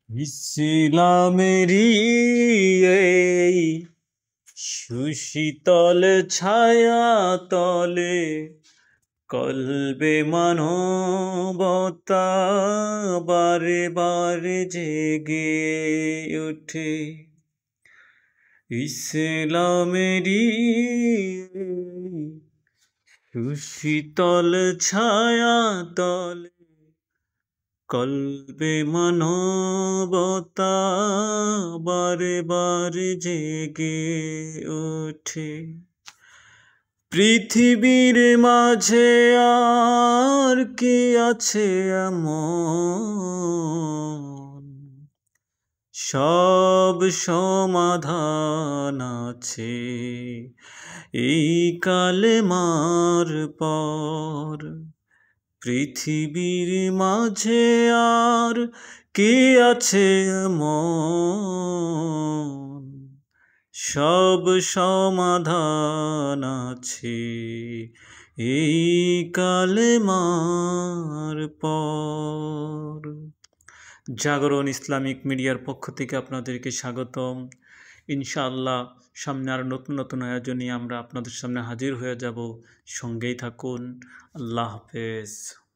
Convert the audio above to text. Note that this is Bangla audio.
ইসলামেরই এই সুশীতল ছায়া তলে কলবে মানবতা বারে বারে জেগে ওঠে। ইসলামেরই সুশীতল ছায়া তলে কলবে মানবতা বারে বারে জেগে ওঠে। পৃথিবীর মাঝে আর কি আছে এমন, সব সমাধান আছে এই কালেমার পর। পৃথিবীর মাঝে আর কি আছে এমন, সব সমাধান আছে এই কালেমার পর। জাগরণ ইসলামিক মিডিয়ার পক্ষ থেকে আপনাদেরকে স্বাগতম। ইনশাআল্লাহ সামনে আরও নতুন নতুন আয়োজন নিয়ে আমরা আপনাদের সামনে হাজির হয়ে যাব। সঙ্গেই থাকুন। আল্লাহ হাফেজ।